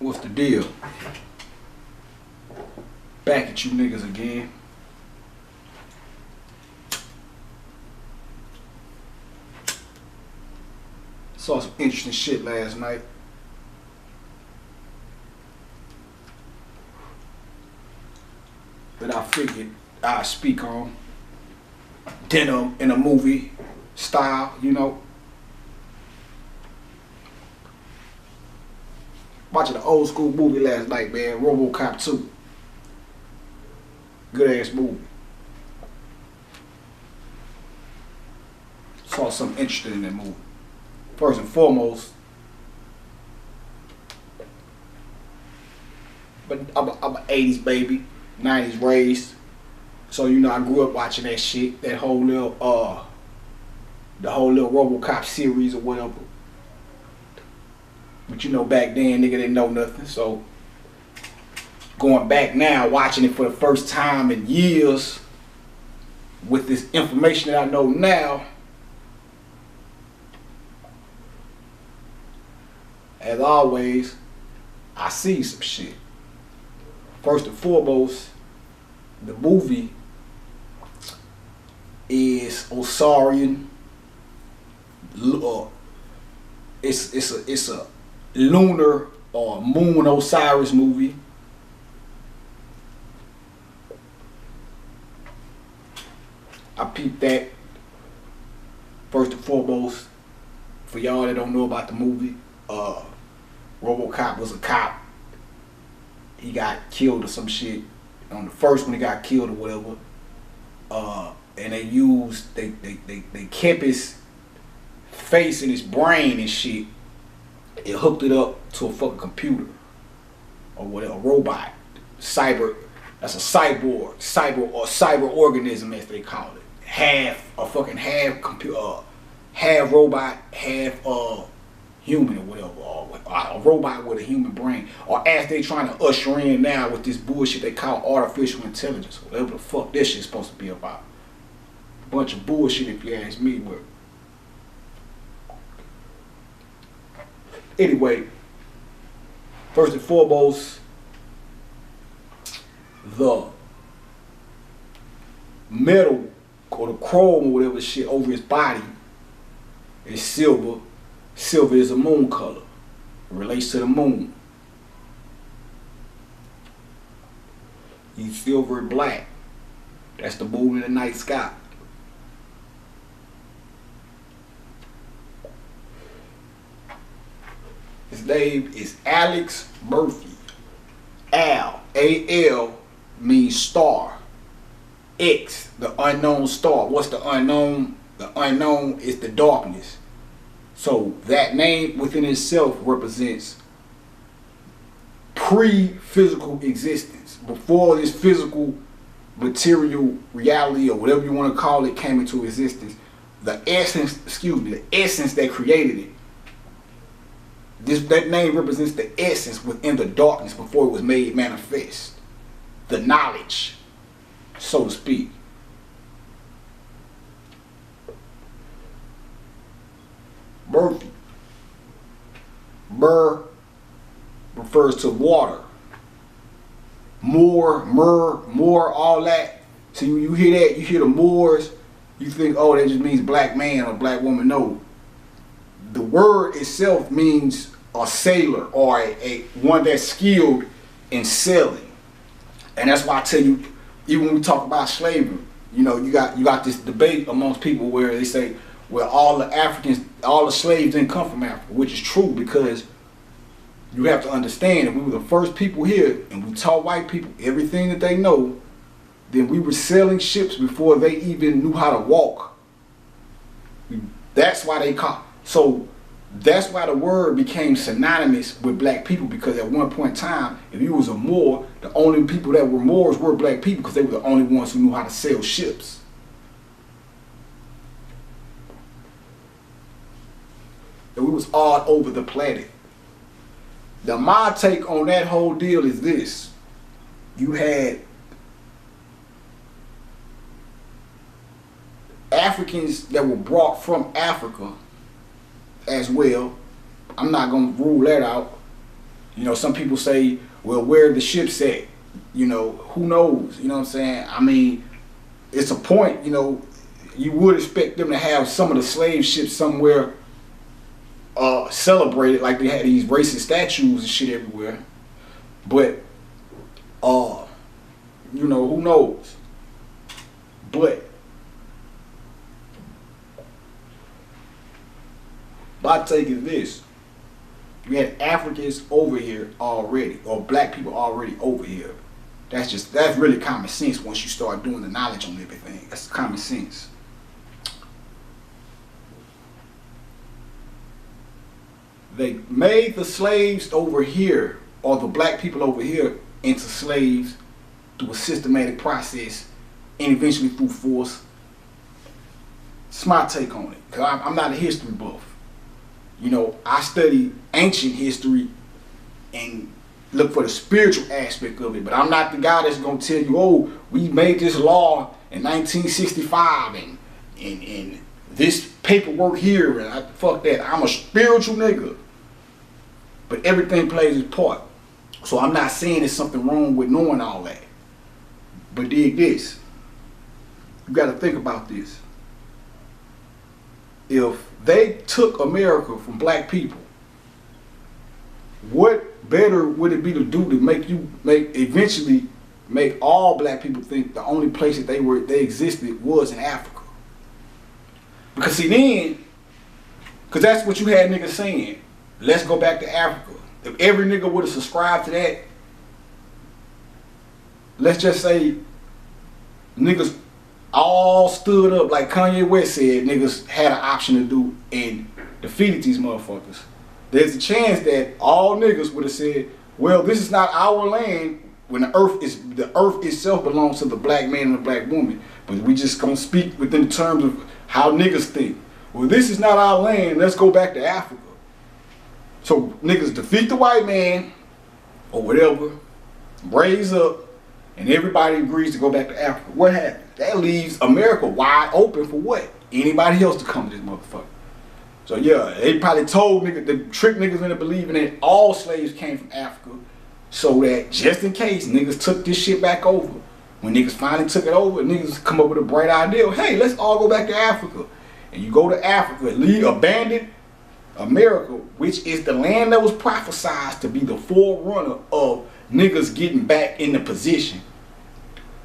What's the deal? Back at you niggas again. Saw some interesting shit last night. That I figured I'd speak on. Dinner in a movie style, you know. Watching an old school movie last night, man. Robocop2. Good ass movie. Saw something interesting in that movie. First and foremost, but I'm an 80s baby, 90s raised. So you know I grew up watching that shit, that whole little the whole little Robocop series or whatever. But you know back then nigga didn't know nothing, so going back now, watching it for the first time in years with this information that I know now, as always, I see some shit. First and foremost, the movie is Osarian. It's a lunar or moon Osiris movie. I peeped that. First and foremost, for y'all that don't know about the movie, Robocop was a cop. He got killed or some shit. On the first one he got killed or whatever. And they kept his face and his brain and shit. It hooked it up to a fucking computer. Or whatever, a robot. Cyber, that's a cyborg. Cyber organism as they call it. Half computer, half robot, half human or whatever, or a robot with a human brain, or as they trying to usher in now with this bullshit they call artificial intelligence, whatever the fuck this shit's supposed to be about. Bunch of bullshit if you ask me. But anyway, first and foremost, the metal or the chrome or whatever shit over his body is silver. Silver is a moon color. It relates to the moon. He's silver and black. That's the moon in the night sky. His name is Alex Murphy. Al, A-L, means star. X, the unknown star. What's the unknown? The unknown is the darkness. So that name within itself represents pre-physical existence. Before this physical material reality or whatever you want to call it came into existence, the essence that created it. That name represents the essence within the darkness before it was made manifest. The knowledge, so to speak. Murphy. Mur refers to water. Moor, all that. So you hear that, you hear the Moors, you think, oh, that just means black man or black woman. No. The word itself means a sailor or a one that's skilled in sailing. And that's why I tell you, even when we talk about slavery, you know, you got this debate amongst people where they say, well, all the slaves didn't come from Africa, which is true, because you have to understand, if we were the first people here and we taught white people everything that they know, then we were sailing ships before they even knew how to walk. That's why they caught. So that's why the word became synonymous with black people, because at one point in time, if you was a Moor, the only people that were Moors were black people, because they were the only ones who knew how to sail ships. And we was all over the planet. Now my take on that whole deal is this. You had Africans that were brought from Africa as well. I'm not going to rule that out. You know, some people say, well, where are the ships at? You know, who knows? You know what I'm saying? I mean, it's a point, you know, you would expect them to have some of the slave ships somewhere celebrated, like they had these racist statues and shit everywhere. But, you know, who knows? But my take is this. We had Africans over here already, or black people already over here. That's really common sense once you start doing the knowledge on everything. That's common sense. They made the slaves over here, or the black people over here, into slaves through a systematic process and eventually through force. It's my take on it, because I'm not a history buff. You know, I study ancient history and look for the spiritual aspect of it, but I'm not the guy that's going to tell you, oh, we made this law in 1965 and this paperwork here, and fuck that. I'm a spiritual nigga. But everything plays its part. So I'm not saying there's something wrong with knowing all that. But dig this. You got to think about this. If they took America from black people, what better would it be to do to eventually make all black people think the only place that they existed was in Africa? Because see then, because that's what you had niggas saying, let's go back to Africa. If every nigga would have subscribed to that, let's just say niggas all stood up like Kanye West said niggas had an option to do and defeated these motherfuckers. There's a chance that all niggas would have said, well, this is not our land, when the earth itself belongs to the black man and the black woman. But we just gonna speak within terms of how niggas think. Well, this is not our land, let's go back to Africa. So niggas defeat the white man or whatever, raise up, and everybody agrees to go back to Africa. What happens? That leaves America wide open for what? Anybody else to come to this motherfucker. So yeah, they probably told niggas, the trick niggas into believing that all slaves came from Africa, so that just in case niggas took this shit back over, when niggas finally took it over, niggas come up with a bright idea. Hey, let's all go back to Africa. And you go to Africa, abandon America, which is the land that was prophesied to be the forerunner of niggas getting back in the position.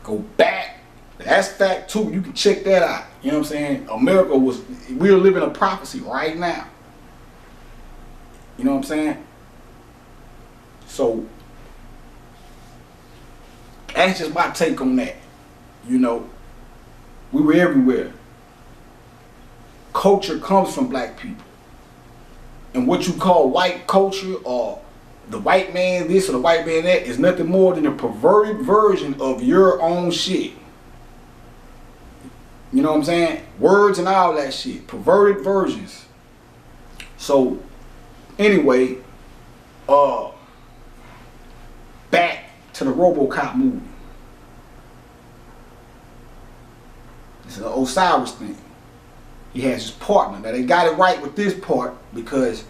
Go back. That's fact too. You can check that out. You know what I'm saying? America we're living a prophecy right now. You know what I'm saying? So that's just my take on that. You know, we were everywhere. Culture comes from black people. And what you call white culture or the white man this or the white man that is nothing more than a perverted version of your own shit. You know what I'm saying? Words and all that shit. Perverted versions. So, anyway, back to the Robocop movie. This is an Osiris thing. He has his partner. Now they got it right with this part, because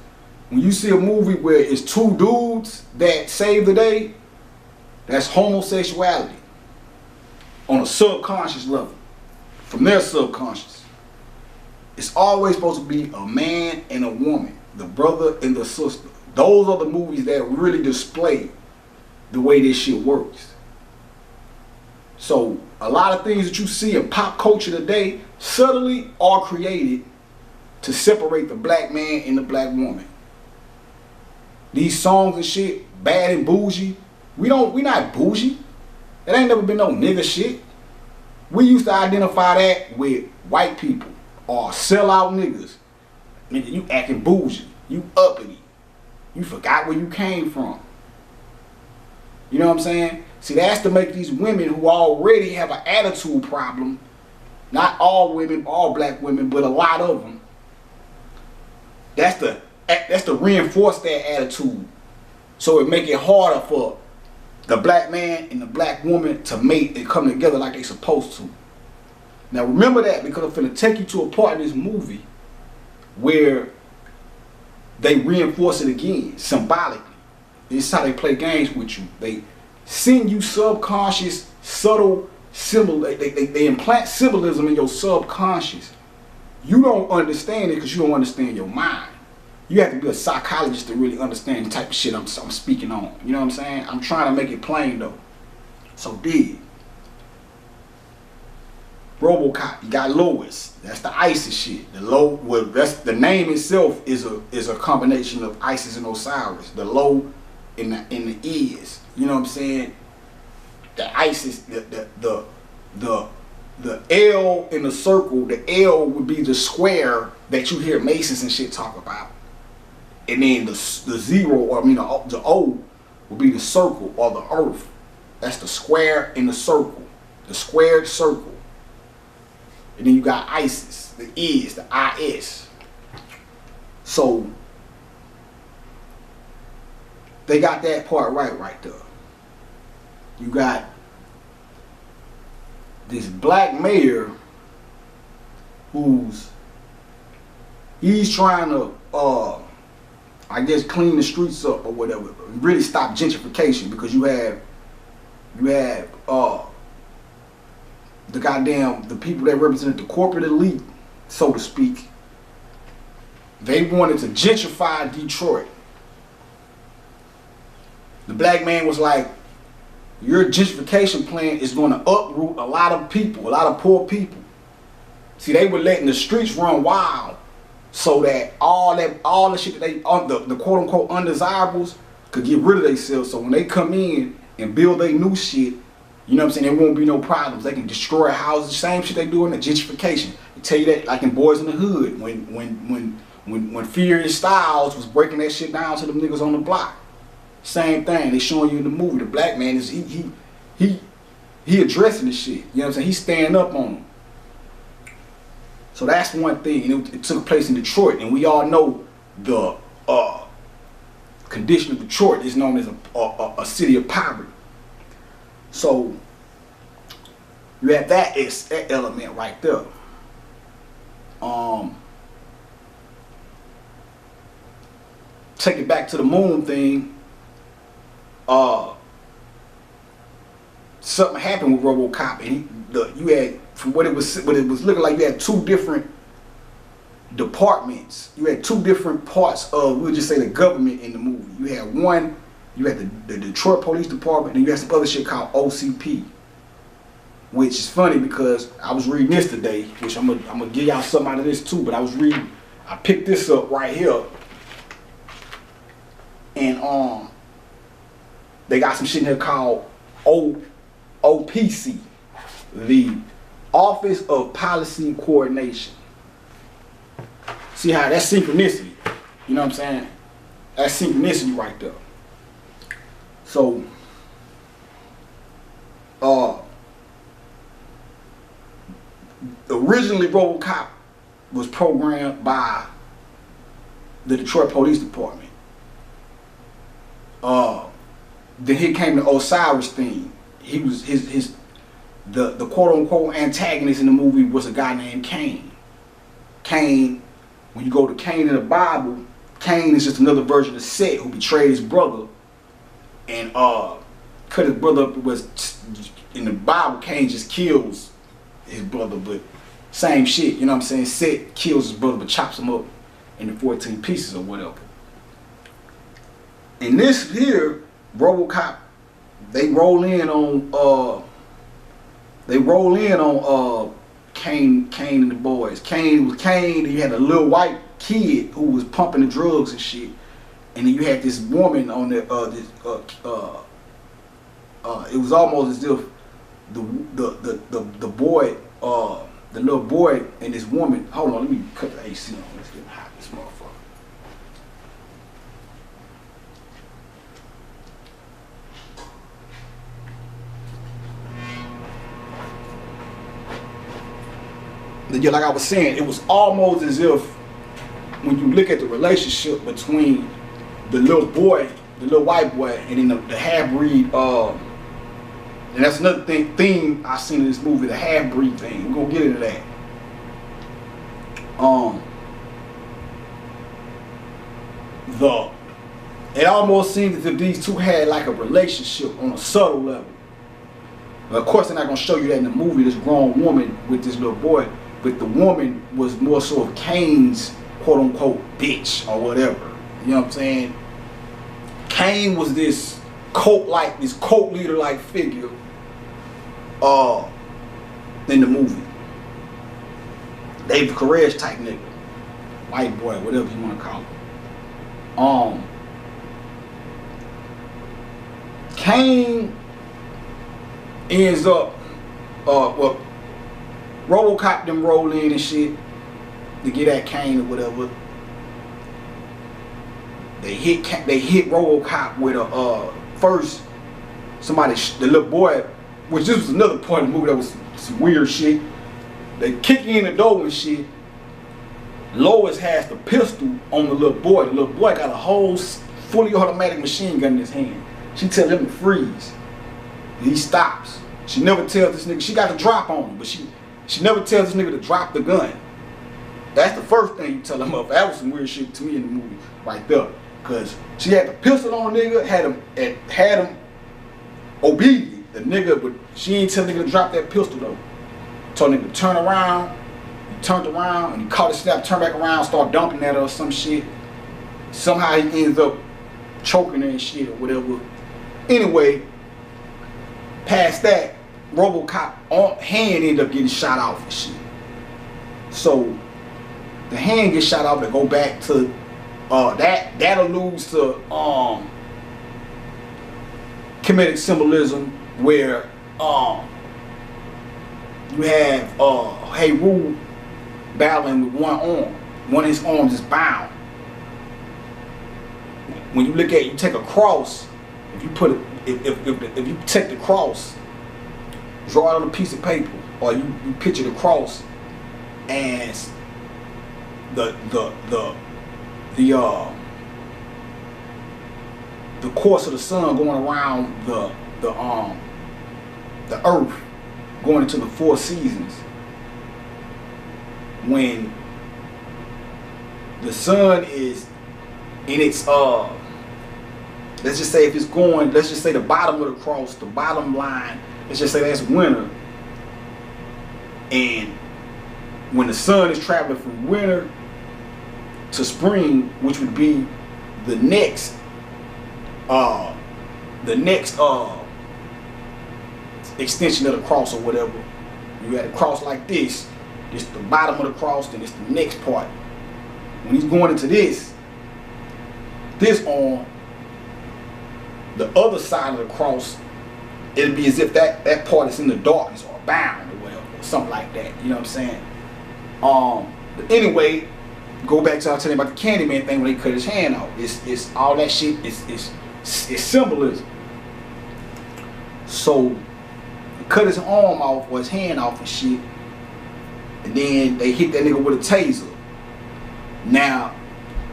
when you see a movie where it's two dudes that save the day, that's homosexuality on a subconscious level, from their subconscious. It's always supposed to be a man and a woman, the brother and the sister. Those are the movies that really display the way this shit works. So a lot of things that you see in pop culture today subtly are created to separate the black man and the black woman. These songs and shit, bad and bougie. We not bougie. It ain't never been no nigga shit. We used to identify that with white people or sellout niggas. Nigga, you acting bougie. You uppity. You forgot where you came from. You know what I'm saying? See, that's to make these women who already have an attitude problem, not all women, all black women, but a lot of them. That's to reinforce that attitude. So it make it harder for the black man and the black woman to mate and come together like they supposed to. Now remember that, because I'm finna take you to a part in this movie where they reinforce it again, symbolically. It's how they play games with you. They send you subconscious, subtle symbol. They implant symbolism in your subconscious. You don't understand it because you don't understand your mind. You have to be a psychologist to really understand the type of shit I'm speaking on. You know what I'm saying? I'm trying to make it plain though. So dig. Robocop, you got Lois. That's the ISIS shit. The low, well, that's the name itself is a combination of Isis and Osiris. The low in the is. You know what I'm saying? The ISIS, the L in the circle. The L would be the square that you hear Masons and shit talk about, and then the zero, or I mean the O, would be the circle or the earth. That's the square in the circle. The squared circle. And then you got ISIS, the is, the IS. So they got that part right there. You got this black mayor he's trying to I guess clean the streets up or whatever, really stop gentrification, because you have the people that represented the corporate elite, so to speak. They wanted to gentrify Detroit. The black man was like, your gentrification plan is going to uproot a lot of people, a lot of poor people. See, they were letting the streets run wild so that all the shit that they, the quote unquote undesirables, could get rid of themselves. So when they come in and build their new shit, you know what I'm saying, there won't be no problems. They can destroy houses, same shit they do in the gentrification. They tell you that, like in Boys in the Hood, when Furious Styles was breaking that shit down to them niggas on the block. Same thing, they showing you in the movie. The black man is he addressing the shit. You know what I'm saying? He's standing up on them. So that's one thing, and it took place in Detroit, and we all know the condition of Detroit is known as a city of poverty. So you have that element right there. Take it back to the moon thing. Something happened with Robocop, and you had, from what it was looking like, you had two different departments. You had two different parts of, we'll just say, the government in the movie. You had one. You had the Detroit Police Department, and you had some other shit called OCP. Which is funny because I was reading this today, which I'm gonna give y'all something out of this too, but I picked this up right here. And they got some shit in here called OPC, the Office of Policy Coordination. See how that's synchronicity. You know what I'm saying? That's synchronicity right there. So, originally Robocop was programmed by the Detroit Police Department. Then here came the Osiris thing. He was the quote unquote antagonist in the movie was a guy named Cain. Cain, when you go to Cain in the Bible, Cain is just another version of Seth who betrayed his brother. And cut his brother up. Was in the Bible, Cain just kills his brother, but same shit, you know what I'm saying? Seth kills his brother but chops him up into 14 pieces or whatever. In this here, Robocop, they roll in on Cain and the boys. Cain was Cain, and you had a little white kid who was pumping the drugs and shit. And then you had this woman on the it was almost as if the boy, the little boy and this woman. Hold on, let me cut the AC on. It's getting hot, this motherfucker. Yeah, like I was saying, it was almost as if when you look at the relationship between the little boy, the little white boy, and then the half-breed, and that's another theme I seen in this movie, the half-breed thing. We're gonna get into that. it almost seems as if these two had like a relationship on a subtle level. But of course, they're not gonna show you that in the movie. This grown woman with this little boy, but the woman was more so of Kane's quote unquote bitch or whatever. You know what I'm saying? Kane was this cult leader like figure in the movie. David Koresh type nigga. White boy, whatever you want to call him. Kane ends up well, Robocop them roll in and shit to get at Kane or whatever. They hit Robocop with a first somebody, the little boy, which this was another part of the movie that was some weird shit. They kick in the door and shit. Lois has the pistol on the little boy. The little boy got a whole fully automatic machine gun in his hand. She tell him to freeze. He stops. She never tells this nigga, she got the drop on him, but she never tells this nigga to drop the gun. That's the first thing you tell him of. That was some weird shit to me in the movie right there. Cause she had the pistol on the nigga, had him obedient, the nigga, but she ain't tell the nigga to drop that pistol though. Told nigga to turn around. He turned around and he caught his snap, turned back around, start dumping at her or some shit. Somehow he ends up choking her and shit or whatever. Anyway, past that, Robocop hand ended up getting shot off and shit. So the hand gets shot off and go back to that alludes to comedic symbolism where you have Heru battling with one arm. One of his arms is bound. When you look at it, you take a cross. If you put it, if you take the cross, draw it on a piece of paper, or you picture the cross as the course of the sun going around the earth, going into the 4 seasons. When the sun is in its let's just say if it's going, let's just say the bottom of the cross, the bottom line, let's just say that's winter. And when the sun is traveling from winter to spring, which would be the next extension of the cross or whatever. You had a cross like this. This the bottom of the cross, then it's the next part. When he's going into this arm, the other side of the cross, it'll be as if that part is in the darkness or bound or whatever, or something like that. You know what I'm saying? But anyway, go back to I was telling you about the Candyman thing when they cut his hand off. It's all that shit. It's symbolism. So they cut his arm off or his hand off and shit, and then they hit that nigga with a taser. Now,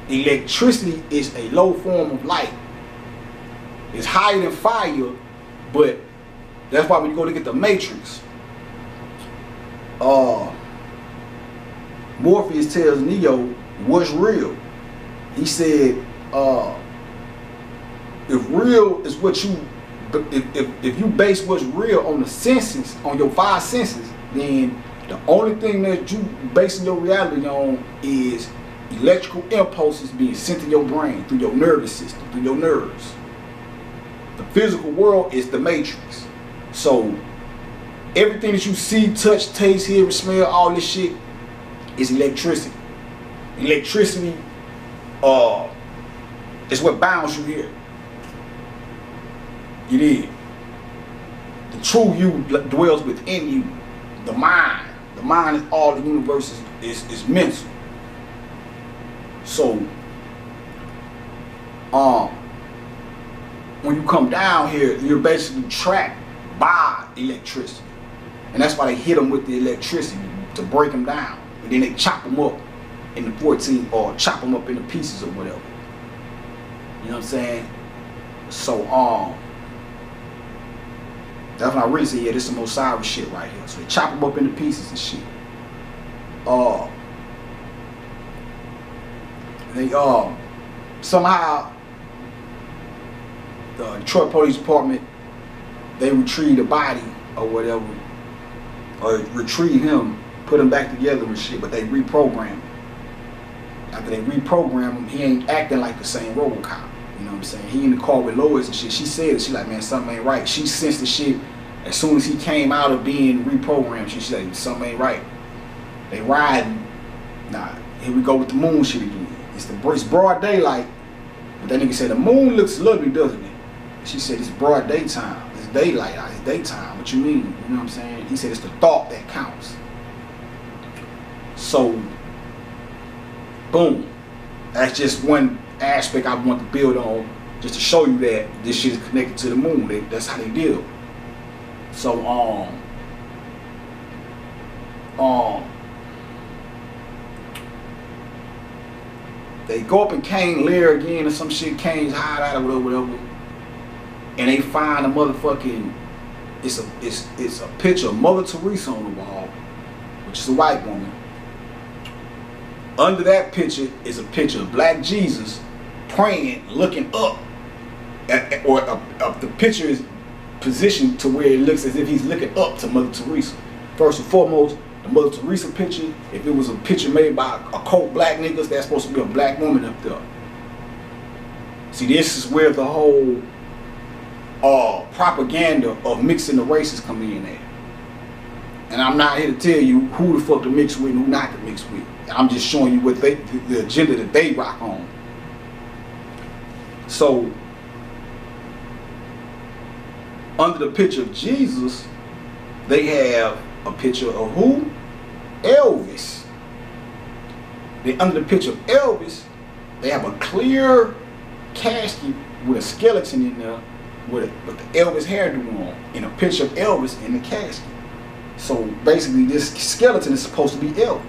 electricity is a low form of light. It's higher than fire, but that's why when you go look at the Matrix, Morpheus tells Neo what's real. He said, if real is what you, if you base what's real on the senses, on your 5 senses, then the only thing that you basing your reality on is electrical impulses being sent to your brain through your nervous system, through your nerves. The physical world is the Matrix. So everything that you see, touch, taste, hear, smell, all this shit is electricity. Electricity is what bounds you here. You did. The true you dwells within you. The mind. The mind is all the universe is mental. So when you come down here, you're basically trapped by electricity. And that's why they hit them with the electricity to break them down. And then they chop them up in the 14, or chop them up into pieces or whatever. You know what I'm saying? So that's when I really say, yeah, this is some Osiris shit right here. So they chop them up into pieces and shit. They somehow the Detroit Police Department, they retrieved the body or whatever, or retrieve him, put him back together and shit, but they reprogrammed him. After they reprogrammed him, he ain't acting like the same Robocop. You know what I'm saying? He in the car with Lois and shit. She said it. She like, man, something ain't right. She sensed the shit as soon as he came out of being reprogrammed. She said, something ain't right. They riding. Nah, here we go with the moon shit again. It's broad daylight. But that nigga said, the moon looks lovely, doesn't it? She said, it's broad daytime. It's daylight. It's daytime. What you mean? You know what I'm saying? He said, it's the thought that counts. So, boom. That's just one aspect I want to build on, just to show you that this shit is connected to the moon. That's how they deal. So, they go up in Kane's lair again or some shit, Kane's hideout or whatever, and they find a motherfucking, it's a picture of Mother Teresa on the wall, which is a white woman. Under that picture is a picture of Black Jesus praying, looking up, the picture is positioned to where it looks as if he's looking up to Mother Teresa. First and foremost, the Mother Teresa picture, if it was a picture made by a cult black niggas, that's supposed to be a black woman up there. See, this is where the whole propaganda of mixing the races come in at. And I'm not here to tell you who the fuck to mix with and who not to mix with. I'm just showing you what the agenda that they rock on. So, under the picture of Jesus, they have a picture of who? Elvis. Then under the picture of Elvis, they have a clear casket with a skeleton in there with the Elvis hairdo on, and a picture of Elvis in the casket. So basically this skeleton is supposed to be Elvis.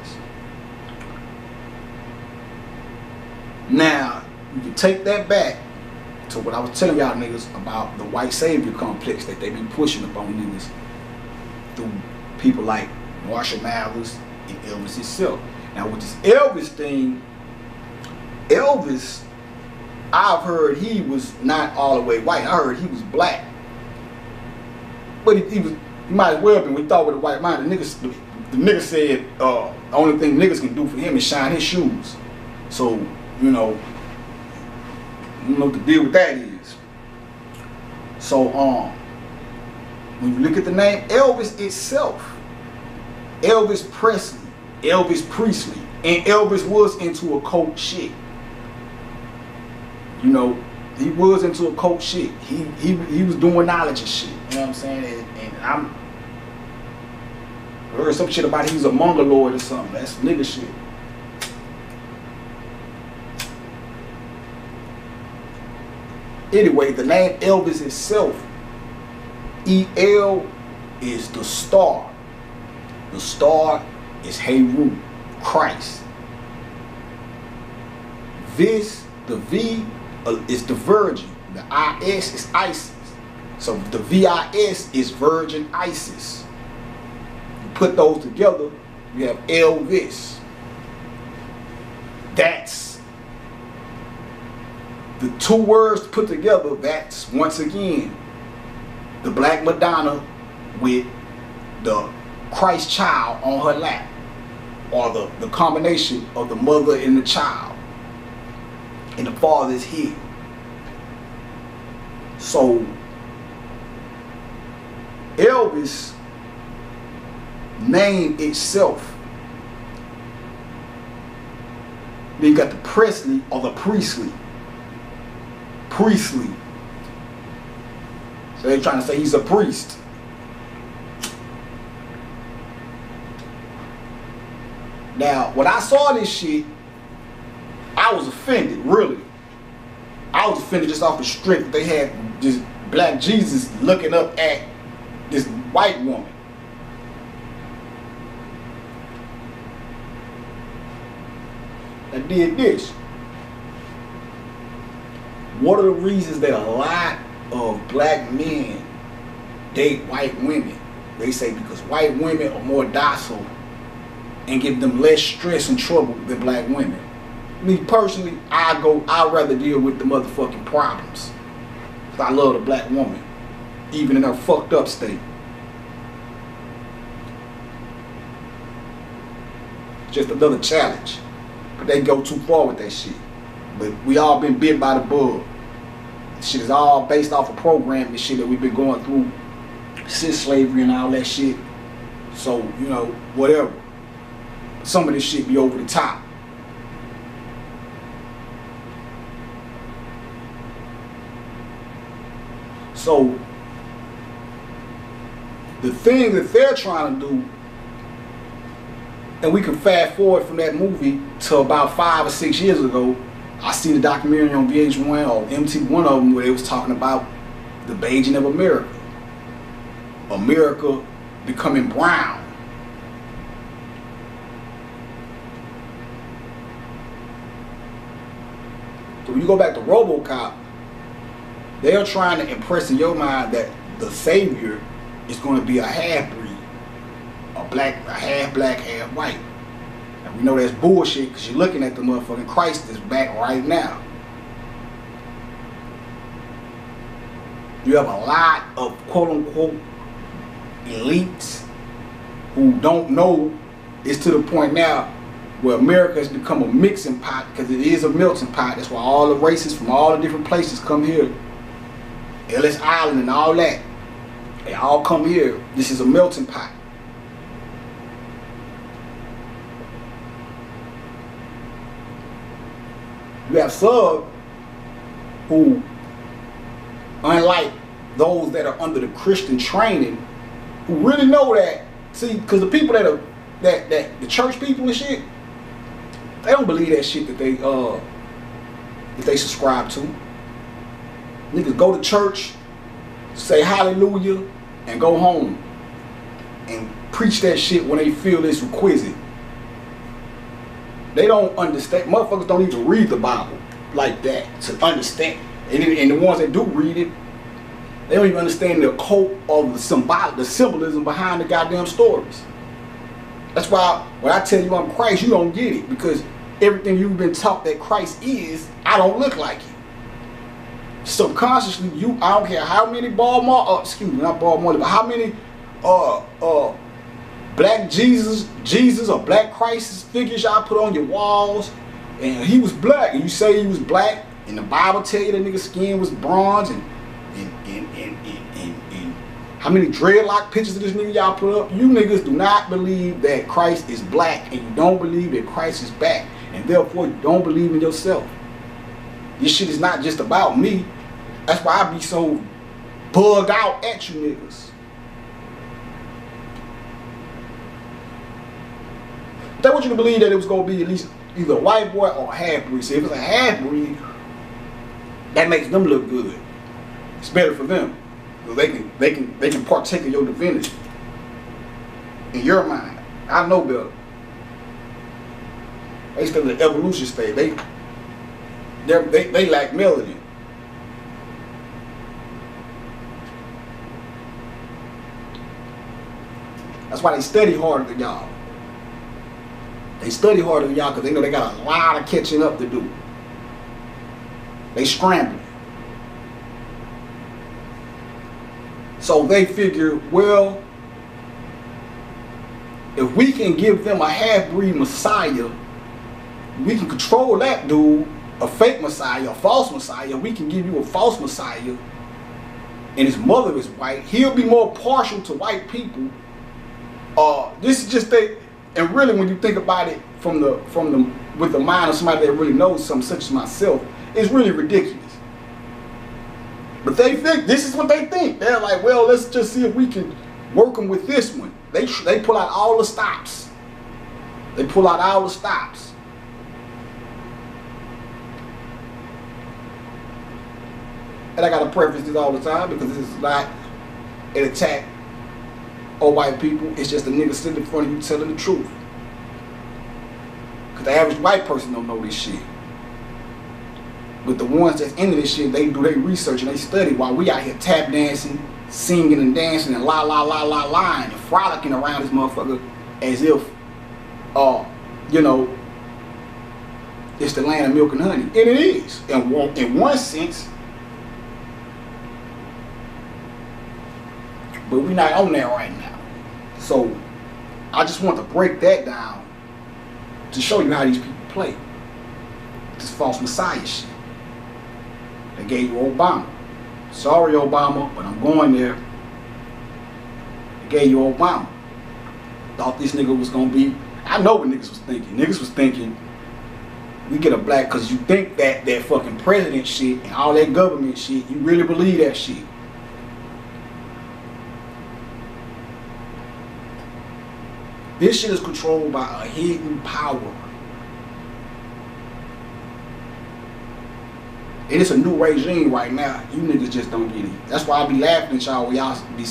Now, you can take that back to what I was telling y'all niggas about the white savior complex that they been pushing upon niggas through people like Marshall Mathers and Elvis himself. Now with this Elvis thing, Elvis, I've heard he was not all the way white. I heard he was black. But he might as well be. We thought with a white mind. The nigga said the only thing niggas can do for him is shine his shoes. So, you know, I don't know what the deal with that is. So, when you look at the name Elvis itself, Elvis Presley, Elvis Presley, and Elvis was into occult shit. You know, he was into occult shit. He was doing knowledge and shit. You know what I'm saying? And I heard some shit about he was a mongoloid or something. That's nigga shit. Anyway, the name Elvis itself, E-L, is the star. The star is Heru, Christ. This, the V, is the Virgin. The I-S is Isis. So the V-I-S is Virgin Isis. You put those together, you have Elvis. That's the two words put together. That's once again the Black Madonna with the Christ child on her lap, or the combination of the mother and the child, and the father's head. So Elvis' name itself, then you got the Presley or the Priestley. Priestley. So they're trying to say he's a priest. Now, when I saw this shit, I was offended, really. I was offended just off the strength that they had this Black Jesus looking up at this white woman. I did this. One of the reasons that a lot of black men date white women, they say because white women are more docile and give them less stress and trouble than black women. Me personally, I'd rather deal with the motherfucking problems. 'Cause I love the black woman, even in her fucked up state. Just another challenge. But they go too far with that shit. But we all been bit by the bug. This shit is all based off of programming and shit that we've been going through since slavery and all that shit. So, you know, whatever. Some of this shit be over the top. So, the thing that they're trying to do, and we can fast forward from that movie to about 5 or 6 years ago. I seen a documentary on VH1 or MTV, one of them, where they was talking about the beiging of America. America becoming brown. So when you go back to Robocop, they are trying to impress in your mind that the savior is going to be a half-breed. A half black, half white. And we know that's bullshit because you're looking at the motherfucking Christ that's back right now. You have a lot of quote unquote elites who don't know. It's to the point now where America has become a mixing pot, because it is a melting pot. That's why all the races from all the different places come here. Ellis Island and all that. They all come here. This is a melting pot. You have some who, unlike those that are under the Christian training, who really know that. See, because the people that are that the church people and shit, they don't believe that shit that they subscribe to. Niggas go to church, say hallelujah, and go home and preach that shit when they feel it's requisite. They don't understand. Motherfuckers don't even read the Bible like that to understand. And the ones that do read it, they don't even understand the occult of the symbolism behind the goddamn stories. That's why when I tell you I'm Christ, you don't get it, because everything you've been taught that Christ is, I don't look like it. Subconsciously, I don't care how many how many black Jesus or black Christ figures y'all put on your walls, and he was black, and you say he was black, and the Bible tell you that nigga's skin was bronze, and how many dreadlock pictures of this nigga y'all put up. You niggas do not believe that Christ is black, and you don't believe that Christ is back, and therefore you don't believe in yourself. This shit is not just about me. That's why I be so bugged out at you niggas. They want you to believe that it was going to be at least either a white boy or a half-breed. See, if it's a half-breed, that makes them look good. It's better for them. They can partake of your divinity. In your mind. I know better. They still in the evolution stage. They lack melanin. That's why they study harder than y'all. They study harder than y'all because they know they got a lot of catching up to do. They scrambling. So they figure, well, if we can give them a half-breed Messiah, we can control that dude, a fake Messiah, a false Messiah. We can give you a false Messiah, and his mother is white. He'll be more partial to white people. This is just and really, when you think about it with the mind of somebody that really knows something, such as myself, it's really ridiculous. But they think this is what they think. They're like, well, let's just see if we can work them with this one. They pull out all the stops. They pull out all the stops. And I gotta preface this all the time because this is not an attack on white people. It's just a nigga sitting in front of you telling the truth. Because the average white person don't know this shit. But the ones that's into this shit, they do their research and they study while we out here tap dancing, singing and dancing and lying and frolicking around this motherfucker as if, you know, it's the land of milk and honey. And it is. In one sense, But we're not on that right now. So I just want to break that down to show you how these people play. This false messiah shit. They gave you Obama. Sorry, Obama, but I'm going there. They gave you Obama. Thought this nigga was gonna be. I know what niggas was thinking. Niggas was thinking we get a black, cause you think that fucking president shit and all that government shit, you really believe that shit. This shit is controlled by a hidden power. And it's a new regime right now. You niggas just don't get it. That's why I be laughing at y'all when y'all be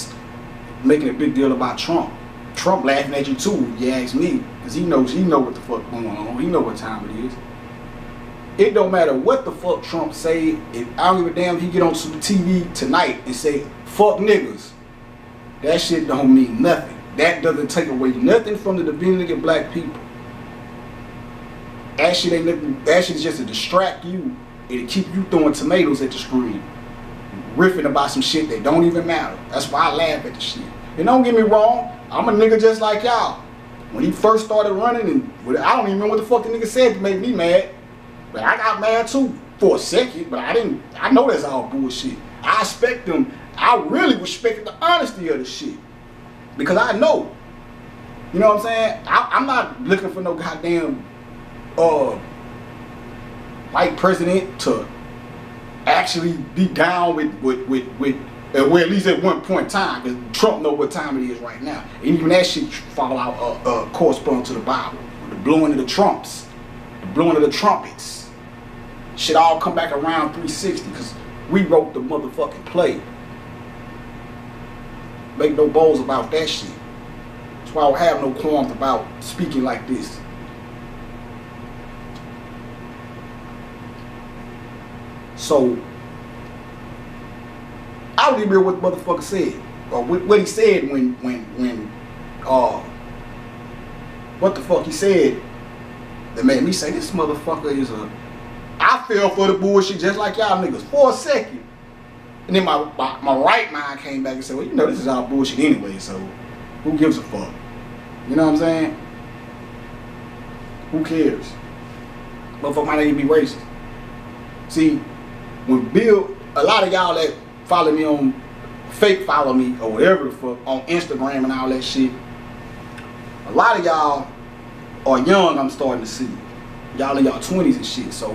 making a big deal about Trump. Trump laughing at you too, if you ask me. Because he know what the fuck going on. He know what time it is. It don't matter what the fuck Trump say. If I don't give a damn if he get on the TV tonight and say, fuck niggas. That shit don't mean nothing. That doesn't take away nothing from the divinity of black people. That shit ain't nothing. That shit is just to distract you. It'll keep you throwing tomatoes at the screen, riffing about some shit that don't even matter. That's why I laugh at the shit. And don't get me wrong, I'm a nigga just like y'all. When he first started running, and I don't even remember what the fuck the nigga said to make me mad. But I got mad too for a second, but I know that's all bullshit. I expect them, I really respect the honesty of the shit. Because I know. You know what I'm saying? I'm not looking for no goddamn white president to actually be down with well, at least at one point in time, because Trump know what time it is right now. And even that shit fall out correspond to the Bible. The blowing of the trumps, the blowing of the trumpets. Shit all come back around 360 because we wrote the motherfucking play. Make no balls about that shit. That's why I don't have no qualms about speaking like this. So I don't even remember what the motherfucker said, or what he said when what the fuck he said that made me say this motherfucker is a. I fell for the bullshit just like y'all niggas for a second, and then my right mind came back and said, well, you know, this is all bullshit anyway, so who gives a fuck? You know what I'm saying? Who cares? Motherfucker might not even be racist. See, when Bill, a lot of y'all that follow me on, fake follow me or whatever the fuck, on Instagram and all that shit, a lot of y'all are young, I'm starting to see. Y'all in y'all 20s and shit, so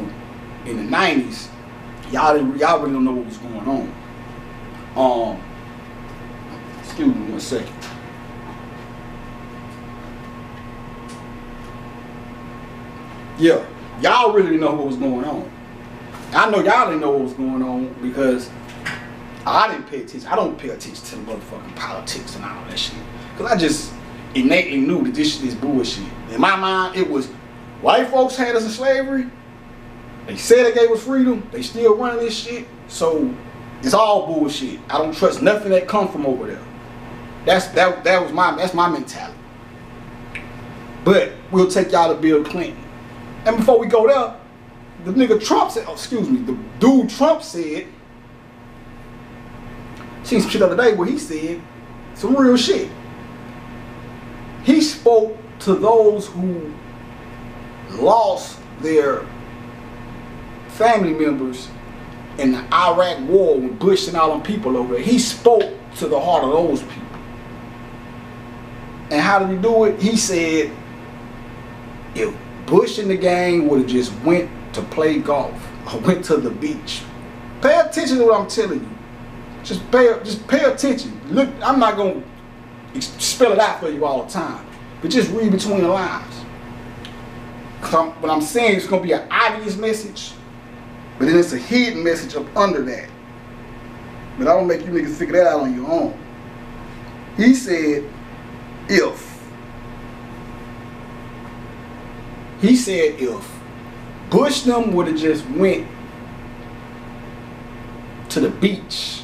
in the 90s, y'all really don't know what was going on. Excuse me 1 second. Yeah, y'all really didn't know what was going on. I know y'all didn't know what was going on because I didn't pay attention. I don't pay attention to the motherfucking politics and all that shit. Because I just innately knew that this shit is bullshit. In my mind, it was white folks had us in slavery. They said they gave us freedom. They still running this shit. So it's all bullshit. I don't trust nothing that come from over there. That's my mentality. But we'll take y'all to Bill Clinton. And before we go there, the nigga Trump said, oh, excuse me, the dude Trump said, seen some shit the other day where he said some real shit. He spoke to those who lost their family members in the Iraq war with Bush and all them people over there. He spoke to the heart of those people. And how did he do it? He said, if Bush and the gang would have just went to play golf or went to the beach, pay attention to what I'm telling you. Just pay attention. Look, I'm not gonna spell it out for you all the time, but just read between the lines. What I'm saying is gonna be an obvious message, but then it's a hidden message up under that. But I don't make you niggas figure that out on your own. He said, if Bush them would have just went to the beach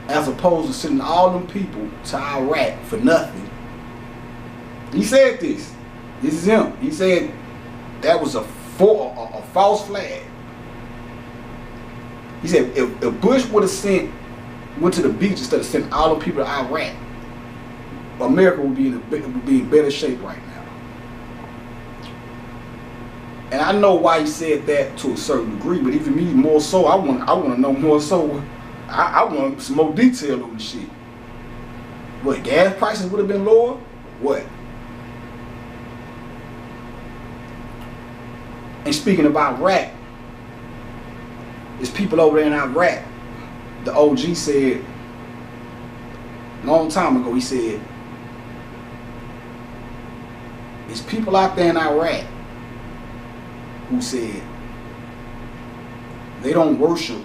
as opposed to sending all them people to Iraq for nothing. He said this. This is him. He said that was a false flag. He said if Bush would have sent went to the beach instead of sending all the people to Iraq, America would be in better shape right now. And I know why he said that to a certain degree, but even me more so, I want to know more so. I want some more detail on the shit. What, gas prices would have been lower? What? And speaking about Iraq, there's people over there in Iraq. The OG said, a long time ago, he said, there's people out there in Iraq who said they don't worship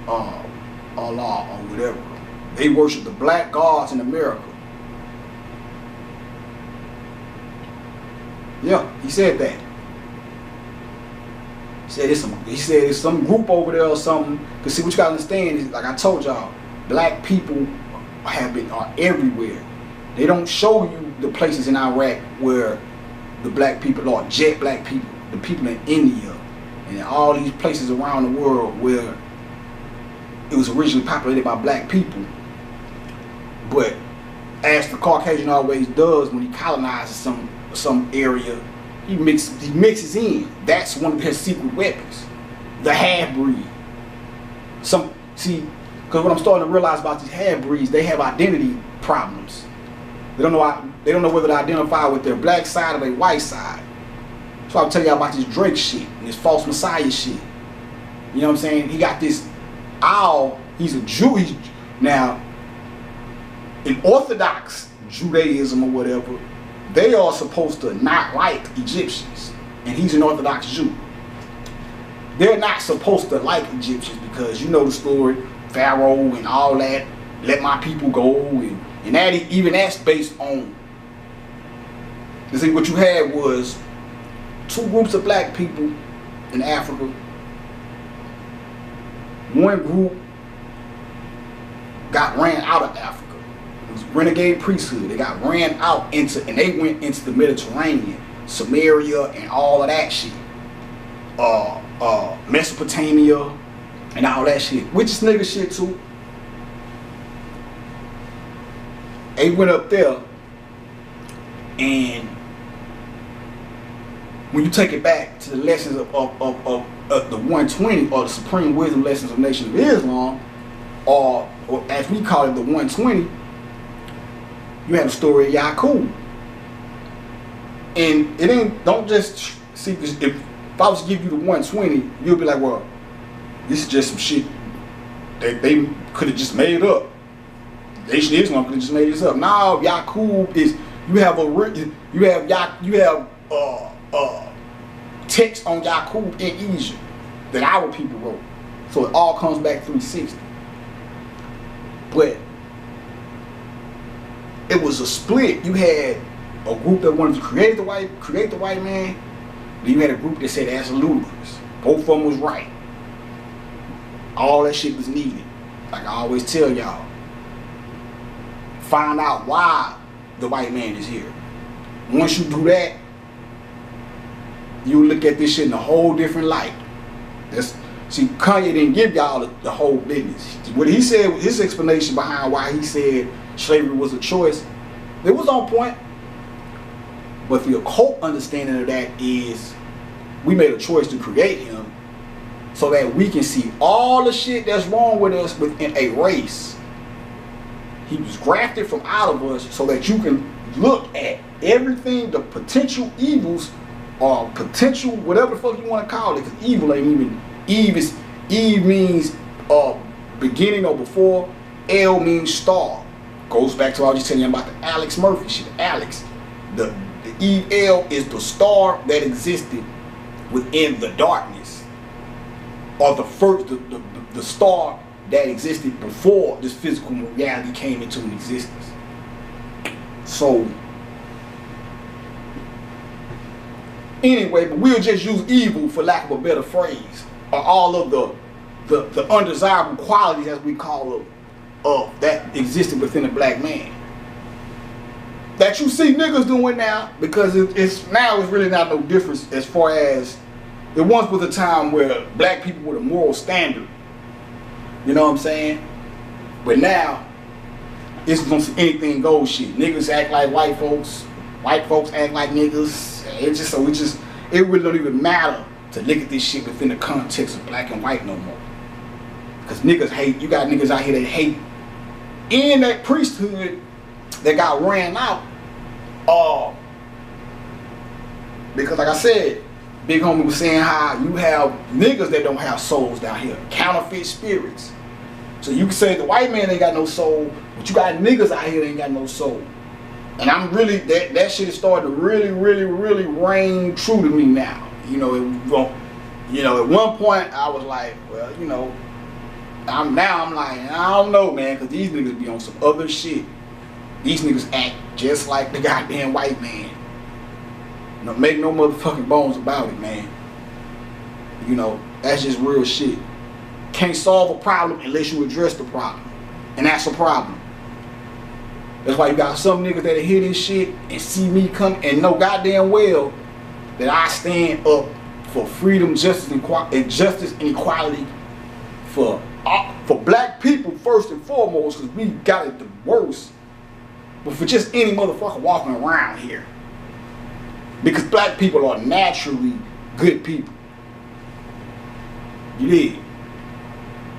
Allah or whatever. They worship the black gods in America. Yeah, he said that. He said it's some group over there or something. Cause see, what you gotta understand is, like I told y'all, black people are everywhere. They don't show you the places in Iraq where the black people are, jet black people, the people in India, and all these places around the world where it was originally populated by black people. But as the Caucasian always does when he colonizes some area, he mixes in. That's one of his secret weapons. The half-breed. Because what I'm starting to realize about these half-breeds, they have identity problems. They don't know whether to identify with their black side or their white side. So I'll tell you about this Drake shit and this false messiah shit. You know what I'm saying? He got this owl. He's a Jew. Now, in Orthodox Judaism or whatever, they are supposed to not like Egyptians. And he's an Orthodox Jew. They're not supposed to like Egyptians because you know the story, Pharaoh and all that, let my people go, and that even that's based on, you see, what you had was two groups of black people in Africa. One group got ran out of Africa. It was renegade priesthood. They got ran out and they went into the Mediterranean, Samaria, and all of that shit. Mesopotamia and all that shit, which is nigga shit too. They went up there, and when you take it back to the lessons of the 120 or the supreme wisdom lessons of Nation of Islam, or as we call it, the 120, you have the story of Yaqub. And it ain't, don't just see, if I was to give you the 120, you'll be like, well, this is just some shit that they could have just made up. Nation of Islam could have just made this up. Now Yaqub is, you have text on Yaqub in Egypt that our people wrote. So it all comes back 360. But it was a split. You had a group that wanted to create the white man. Then you had a group that said that's ludicrous. Both of them was right. All that shit was needed. Like I always tell y'all, find out why the white man is here. Once you do that, you look at this shit in a whole different light. See, Kanye didn't give y'all the whole business. What he said, his explanation behind why he said slavery was a choice, it was on point. But the occult understanding of that is we made a choice to create him so that we can see all the shit that's wrong with us within a race. He was grafted from out of us so that you can look at everything, the potential evils or potential, whatever the fuck you want to call it, because evil ain't even, Eve means beginning or before, L means star. Goes back to what I was just telling you about the Alex Murphy shit. Alex, the Eve L is the star that existed within the darkness, or the star that existed before this physical reality came into existence. So anyway, but we'll just use evil for lack of a better phrase, or all of the undesirable qualities, as we call them, of that existed within a black man. That you see niggas doing now, because it's really not no difference as far as there once was a time where black people were the moral standard. You know what I'm saying? But now, it's gonna see anything goes shit. Niggas act like white folks act like niggas. It really don't even matter to look at this shit within the context of black and white no more. Cause niggas hate, you got niggas out here that hate in that priesthood that got ran out. Because like I said, Big Homie was saying how you have niggas that don't have souls down here, counterfeit spirits. So you can say the white man ain't got no soul, but you got niggas out here that ain't got no soul. And I'm really, that shit is starting to really ring true to me now. You know, at one point I was like, well, you know, I'm like, I don't know, man, because these niggas be on some other shit. These niggas act just like the goddamn white man. You know, make no motherfucking bones about it, man. You know, that's just real shit. Can't solve a problem unless you address the problem. And that's a problem. That's why you got some niggas that hear this shit and see me come and know goddamn well that I stand up for freedom, justice, and equality for black people first and foremost, because we got it the worst. But for just any motherfucker walking around here. Because black people are naturally good people. You did.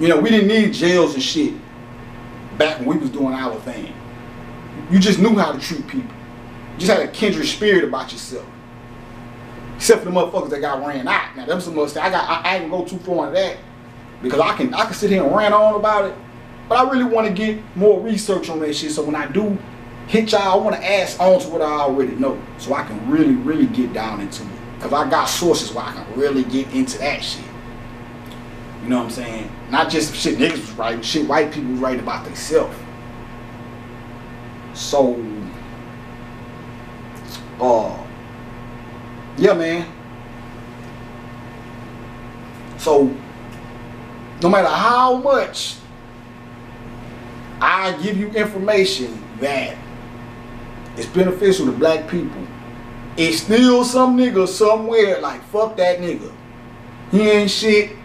You know, we didn't need jails and shit back when we was doing our thing. You just knew how to treat people. You just had a kindred spirit about yourself. Except for the motherfuckers that got ran out. Now, them some must I ain't gonna go too far into that. Because I can sit here and rant on about it. But I really want to get more research on that shit. So when I do hit y'all, I want to add on to what I already know. So I can really get down into it. Because I got sources where I can really get into that shit. You know what I'm saying? Not just shit niggas was writing, shit white people was writing about themselves. So, yeah, man. So, no matter how much I give you information that is beneficial to black people, it's still some nigga somewhere like, fuck that nigga. He ain't shit.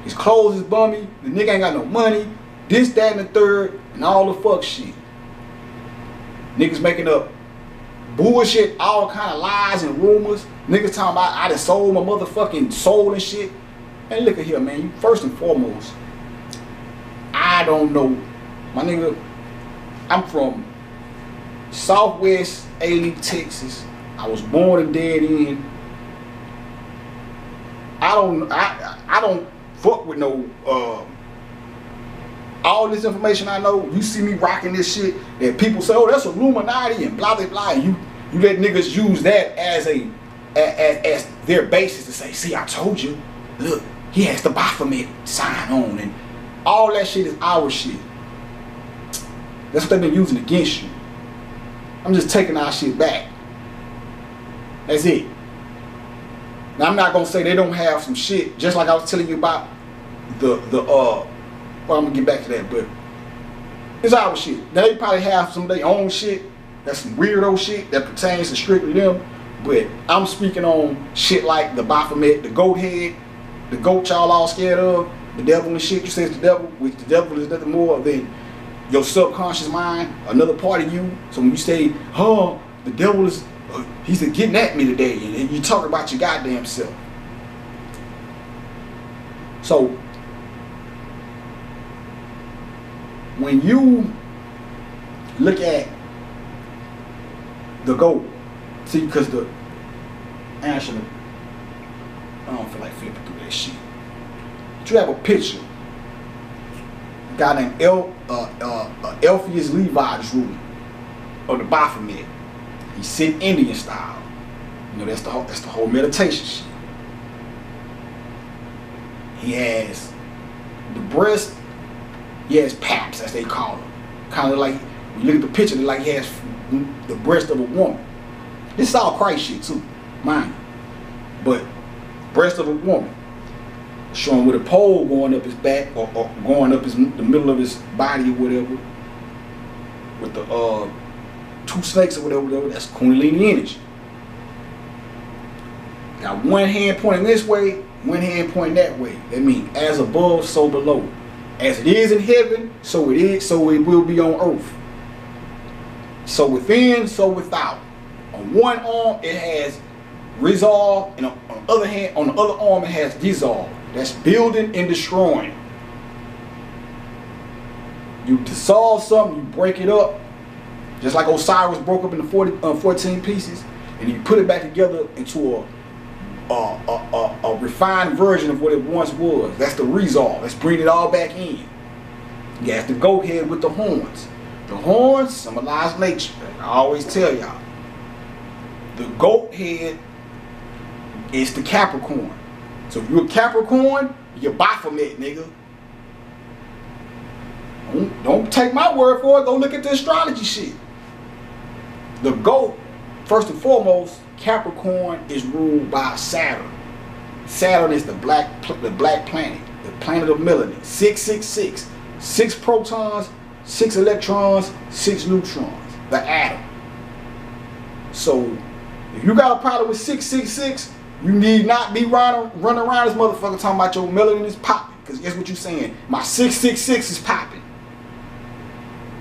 His clothes is bummy. The nigga ain't got no money. This, that, and the third, and all the fuck shit. Niggas making up bullshit, all kind of lies and rumors. Niggas talking about I done sold my motherfucking soul and shit. And look at here, man. You first and foremost, I don't know, my nigga. I'm from Southwest A-League, Texas. I was born and dead in. I don't fuck with no all this information I know. You see me rocking this shit that people say, oh, that's Illuminati and blah blah blah. And you let niggas use that as as their basis to say, see, I told you, look, he has the Baphomet sign on, and all that shit is our shit. That's what they've been using against you. I'm just taking our shit back. That's it. Now I'm not gonna say they don't have some shit, just like I was telling you about well, I'm gonna get back to that, but it's our shit. They probably have some of their own shit, that's some weirdo shit that pertains to strictly them, but I'm speaking on shit like the Baphomet, the goat head, the goat y'all all scared of, the devil and shit. You say it's the devil, which the devil is nothing more than your subconscious mind, another part of you. So when you say, oh, the devil is, he's getting at me today, and you talk about your goddamn self. So when you look at the goat, see, because actually, I don't feel like flipping through that shit. But you have a picture, a guy named Alpheus Levi's ruling of the Baphomet. He's sitting Indian style. You know, that's the whole meditation shit. He has the breast. He has paps, as they call them. Kind of like, when you look at the picture, like he has the breast of a woman. This is all Christ shit too, mind you. But breast of a woman, showing with a pole going up his back or going up the middle of his body or whatever, with the two snakes or whatever. That's Kundalini energy. Got one hand pointing this way, one hand pointing that way. That means as above, so below. As it is in heaven, so it is, so it will be on earth. So within, so without. On one arm, it has resolve, and on the other hand, on the other arm, it has dissolve. That's building and destroying. You dissolve something, you break it up, just like Osiris broke up into 14 pieces, and you put it back together into a refined version of what it once was. That's the resolve. Let's bring it all back in. You have to go ahead with the horns. The horns symbolize nature. I always tell y'all. The goat head is the Capricorn. So if you're a Capricorn, you're Baphomet, nigga. Don't take my word for it. Go look at the astrology shit. The goat, first and foremost, Capricorn is ruled by Saturn. Saturn is the black planet, the planet of melanin. 666, 6 protons, 6 electrons, 6 neutrons, the atom. So if you got a problem with 666, you need not be running around this motherfucker talking about your melanin is popping. Because guess what you're saying? My 666 is popping.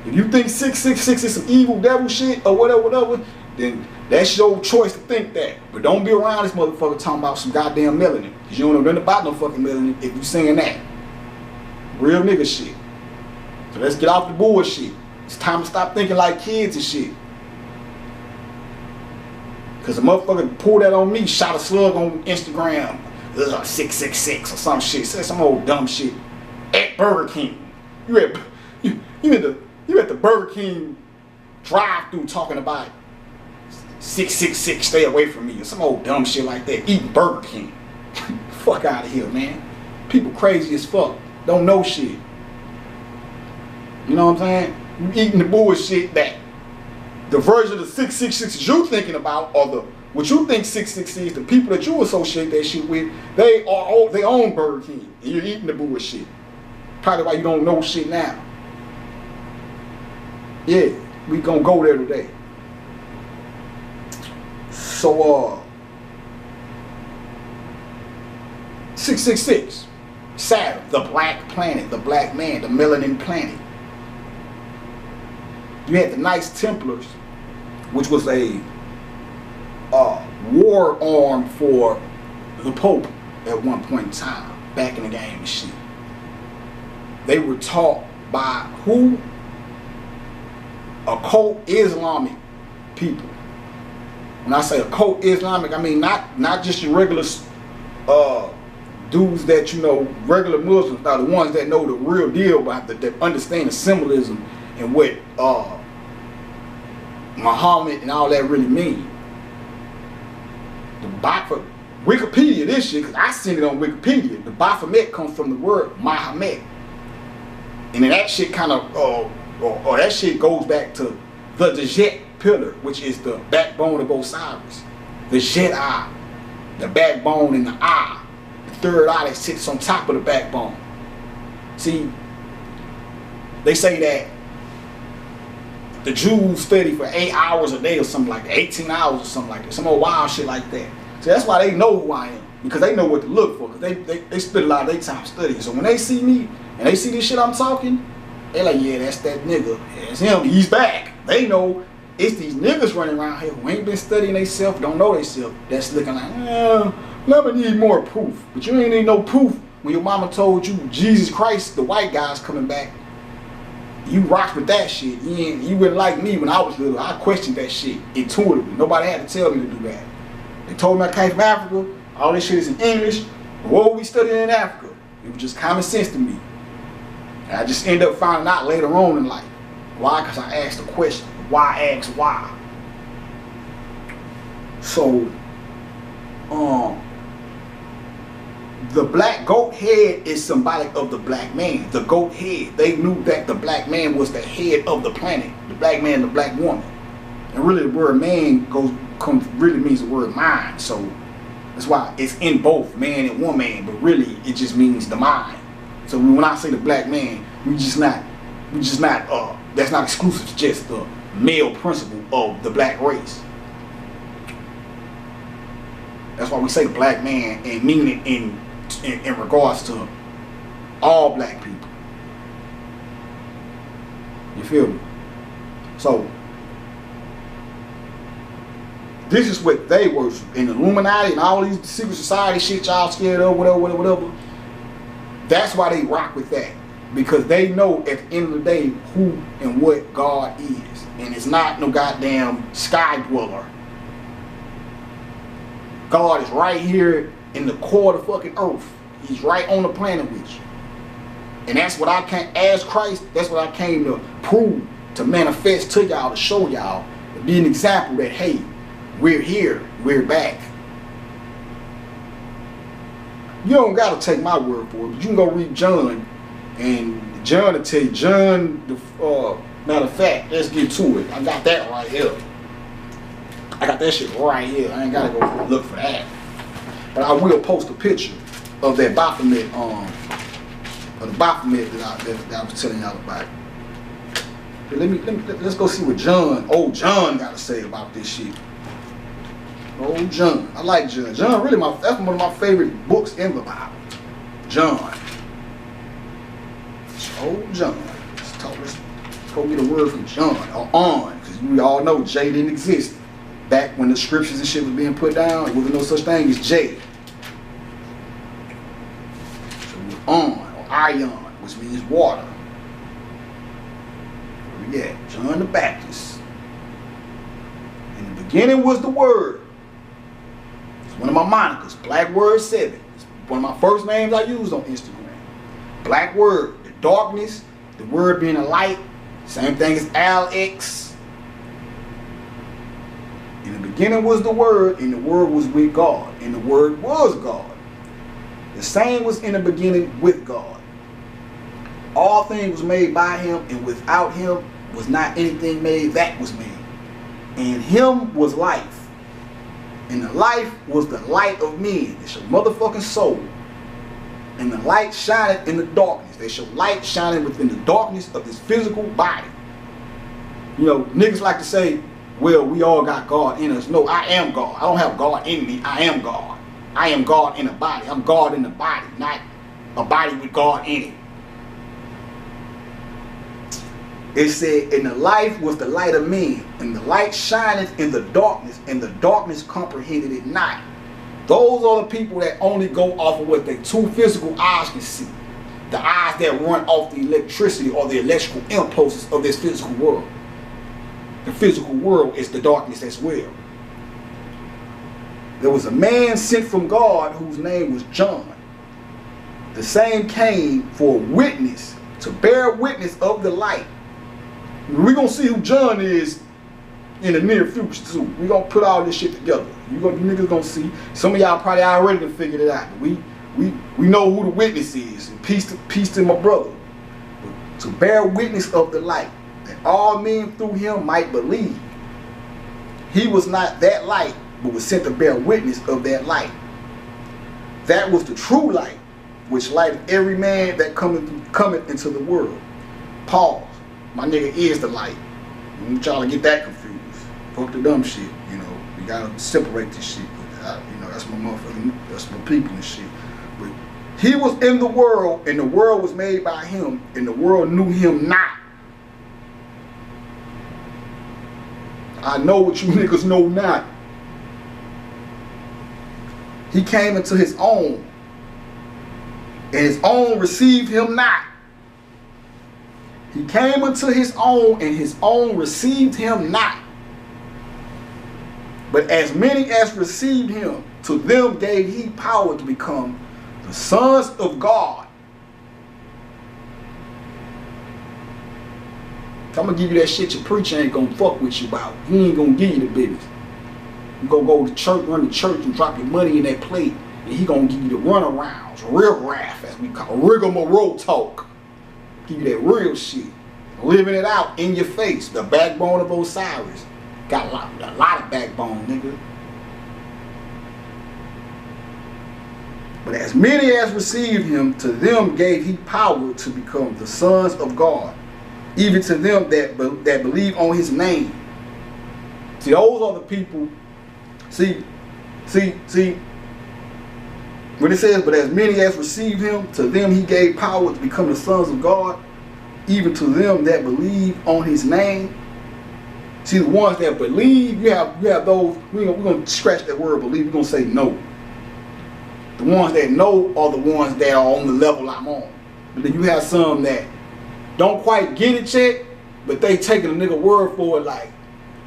If you think 666 is some evil devil shit or whatever, then that's your choice to think that. But don't be around this motherfucker talking about some goddamn melanin. Because you don't know nothing about no fucking melanin if you saying that. Real nigga shit. So let's get off the bullshit. It's time to stop thinking like kids and shit. Because a motherfucker pulled that on me, shot a slug on Instagram, 666 or some shit, said some old dumb shit at Burger King. You at the Burger King drive-thru talking about 666, stay away from me, or some old dumb shit like that, eating Burger King. Fuck out of here, man. People crazy as fuck, don't know shit. You know what I'm saying? You eating the bullshit that the version of 666 you thinking about, or what you think 666 is, the people that you associate that shit with, they own Burger King, and you're eating the bullshit. Probably why you don't know shit now. Yeah, we gonna go there today. So 666, Saturn, the black planet, the black man, the melanin planet. You had the Knights Templars, which was a war arm for the Pope at one point in time, back in the game and shit. They were taught by who? Occult Islamic people. When I say occult Islamic, I mean not just your regular dudes that you know, regular Muslims, now the ones that know the real deal about that understand the symbolism and what Muhammad and all that really mean. The Wikipedia, this shit, because I seen it on Wikipedia. The Baphomet comes from the word Muhammad, and then that shit kind of or that shit goes back to the Jet pillar, which is the backbone of Osiris. The Jet eye, the backbone in the eye, the third eye that sits on top of the backbone. See, they say that the Jews study for 8 hours a day or something like that, 18 hours or something like that, some old wild shit like that. So that's why they know who I am, because they know what to look for, because they spend a lot of their time studying. So when they see me and they see this shit I'm talking, they like, yeah, that's that nigga. Yeah, it's him. He's back. They know it's these niggas running around here who ain't been studying themselves, don't know themselves. That's looking like, let me need more proof. But you ain't need no proof when your mama told you Jesus Christ, the white guy's coming back. You rocked with that shit. You wouldn't like me when I was little. I questioned that shit intuitively. Nobody had to tell me to do that. They told me I came from Africa. All this shit is in English. But what were we studying in Africa? It was just common sense to me. And I just ended up finding out later on in life. Why? Because I asked a question. Why ask why? So, the black goat head is symbolic of the black man. The goat head. They knew that the black man was the head of the planet. The black man, the black woman. And really the word man really means the word mind. So that's why it's in both man and woman, but really it just means the mind. So when I say the black man, that's not exclusive to just the male principle of the black race. That's why we say black man and mean it in regards to all black people. You feel me? So this is what they worship. In the Illuminati and all these secret society shit y'all scared of, whatever. That's why they rock with that. Because they know at the end of the day who and what God is. And it's not no goddamn sky dweller. God is right here in the core of the fucking earth. He's right on the planet with you. And that's what I came, as Christ, that's what I came to prove, to manifest to y'all, to show y'all, to be an example that, hey, we're here, we're back. You don't gotta take my word for it, but you can go read John, and John will tell you, John, matter of fact, let's get to it. I got that right here. I got that shit right here. I ain't gotta go look for that. But I will post a picture of that Baphomet, of the Baphomet that I was telling y'all about. Let's go see what old John got to say about this shit. Old John. I like John. John really that's one of my favorite books in the Bible. John. It's old John. Let's go get a word from John or on, because we all know J didn't exist. Back when the scriptures and shit was being put down, there wasn't no such thing as J. So it was on, or ion, which means water. Where we at? John the Baptist. In the beginning was the Word. It's one of my monikers, Black Word 7. It's one of my first names I used on Instagram. Black Word, the darkness, the Word being a light, same thing as Alex. In the beginning was the Word, and the Word was with God, and the Word was God. The same was in the beginning with God. All things was made by him, and without him was not anything made that was made. And him was life. And the life was the light of men. It's your motherfucking soul. And the light shineth in the darkness. There's your light shining within the darkness of this physical body. You know, niggas like to say, well, we all got God in us. No, I am God. I don't have God in me. I am God. I am God in a body. I'm God in the body, not a body with God in it. It said, and the life was the light of men, and the light shineth in the darkness, and the darkness comprehended it not. Those are the people that only go off of what their two physical eyes can see. The eyes that run off the electricity or the electrical impulses of this physical world. The physical world is the darkness as well. There was a man sent from God whose name was John. The same came for a witness, to bear witness of the light. We're going to see who John is in the near future too. We're going to put all this shit together. You niggas going to see. Some of y'all probably already done figured it out. But we know who the witness is. And peace to my brother. To bear witness of the light, that all men through him might believe. He was not that light, but was sent to bear witness of that light. That was the true light, which lighteth every man that cometh into the world. Pause. My nigga is the light. I don't want y'all to get that confused. Fuck the dumb shit, you know. We gotta separate this shit. You know, that's my motherfucking, that's my people and shit. But he was in the world, and the world was made by him, and the world knew him not. I know what you niggas know not. He came into his own, and his own received him not. He came unto his own, and his own received him not. But as many as received him, to them gave he power to become the sons of God. I'm gonna give you that shit your preacher ain't gonna fuck with you about. He ain't gonna give you the business. You gonna go to church, run to church, and drop your money in that plate, and he gonna give you the runarounds, riffraff, as we call it, rigmarole talk. Give you that real shit. Living it out in your face. The backbone of Osiris. Got a lot of backbone, nigga. But as many as received him, to them gave he power to become the sons of God. Even to them that believe on his name. See, those are the people. See. When it says, but as many as received him, to them he gave power to become the sons of God. even to them that believe on his name. See, the ones that believe, you have those, we're gonna scratch that word believe, we're gonna say no. The ones that know are the ones that are on the level I'm on. But then you have some that don't quite get it yet, but they taking a nigga word for it, like,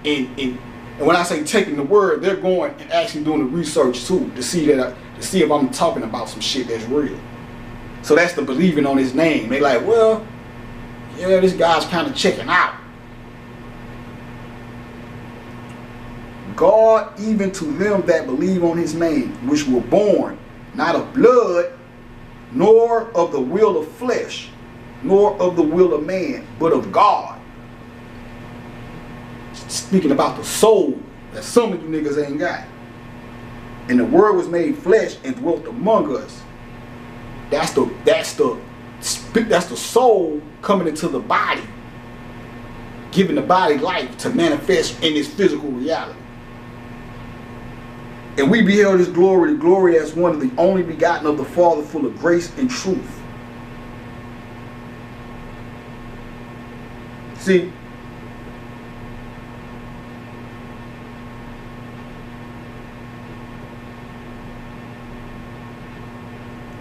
and when I say taking the word, they're going and actually doing the research too, to see if I'm talking about some shit that's real. So that's the believing on his name. They like, well, yeah, this guy's kind of checking out. God, even to them that believe on his name, which were born not of blood, nor of the will of flesh, nor of the will of man, but of God. Speaking about the soul that some of you niggas ain't got. And the word was made flesh and dwelt among us. That's the soul coming into the body, giving the body life to manifest in its physical reality. And we beheld his glory, the glory as one of the only begotten of the Father, full of grace and truth. See,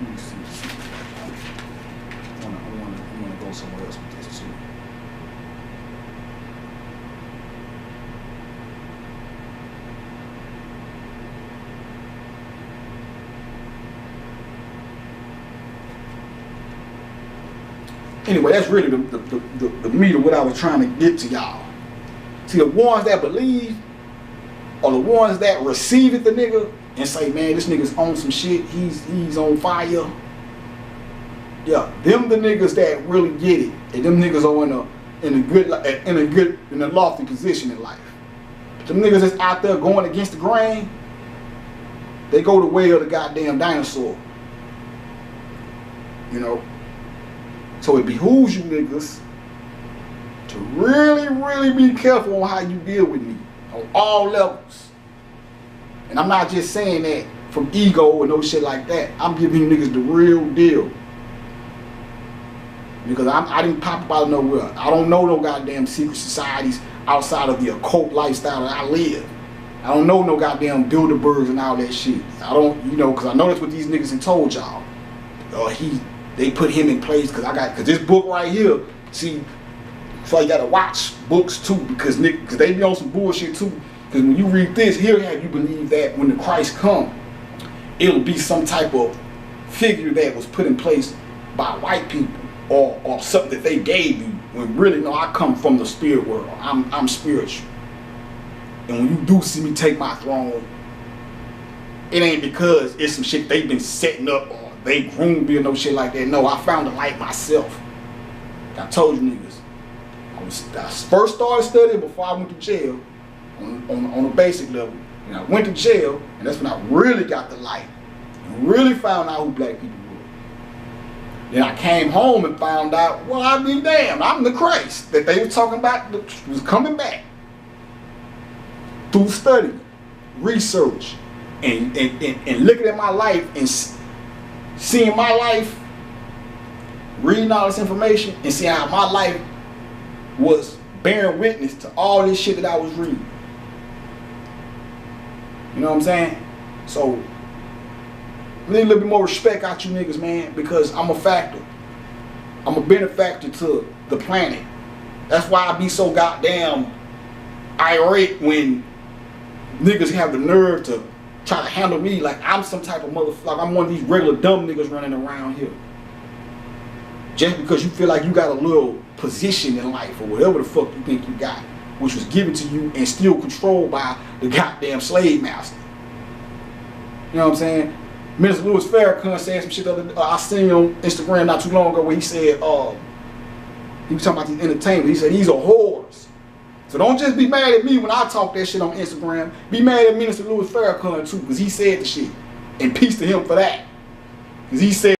let me see. I want to go somewhere else with this too. Anyway, that's really the meat of what I was trying to get to y'all. See, the ones that believe are the ones that receive it, the nigga, and say, man, this nigga's on some shit. He's on fire. Yeah, them the niggas that really get it, and them niggas are in a lofty position in life. Them niggas that's out there going against the grain, they go the way of the goddamn dinosaur. You know. So it behooves you niggas to really, really be careful on how you deal with me on all levels. And I'm not just saying that from ego or no shit like that. I'm giving you niggas the real deal. Because I didn't pop up out of nowhere. I don't know no goddamn secret societies outside of the occult lifestyle that I live. I don't know no goddamn Bilderbergs and all that shit. I don't, you know, because I know that's what these niggas have told y'all. They put him in place because this book right here, see, so you gotta watch books too, because they be on some bullshit too. Because when you read this, he'll have you believe that when the Christ come, it'll be some type of figure that was put in place by white people or something that they gave you. When really, no, I come from the spirit world. I'm spiritual. And when you do see me take my throne, it ain't because it's some shit they've been setting up or they groomed me or no shit like that. No, I found the light myself. I told you niggas. I first started studying before I went to jail on a basic level. And I went to jail, and that's when I really got the light and really found out who black people were. Then I came home and found out, well, I mean, damn, I'm the Christ that they were talking about was coming back. Through study, research, and looking at my life and seeing my life, reading all this information, and seeing how my life was bearing witness to all this shit that I was reading. You know what I'm saying? So, I need a little bit more respect out you niggas, man, because I'm a factor. I'm a benefactor to the planet. That's why I be so goddamn irate when niggas have the nerve to try to handle me like I'm some type of motherfucker. I'm one of these regular dumb niggas running around here. Just because you feel like you got a little position in life or whatever the fuck you think you got, which was given to you and still controlled by the goddamn slave master. You know what I'm saying? Minister Louis Farrakhan said some shit the other day. I seen on Instagram not too long ago where he said, he was talking about the entertainment. He said these are whores. So don't just be mad at me when I talk that shit on Instagram. Be mad at Minister Louis Farrakhan too, because he said the shit. And peace to him for that. Because he said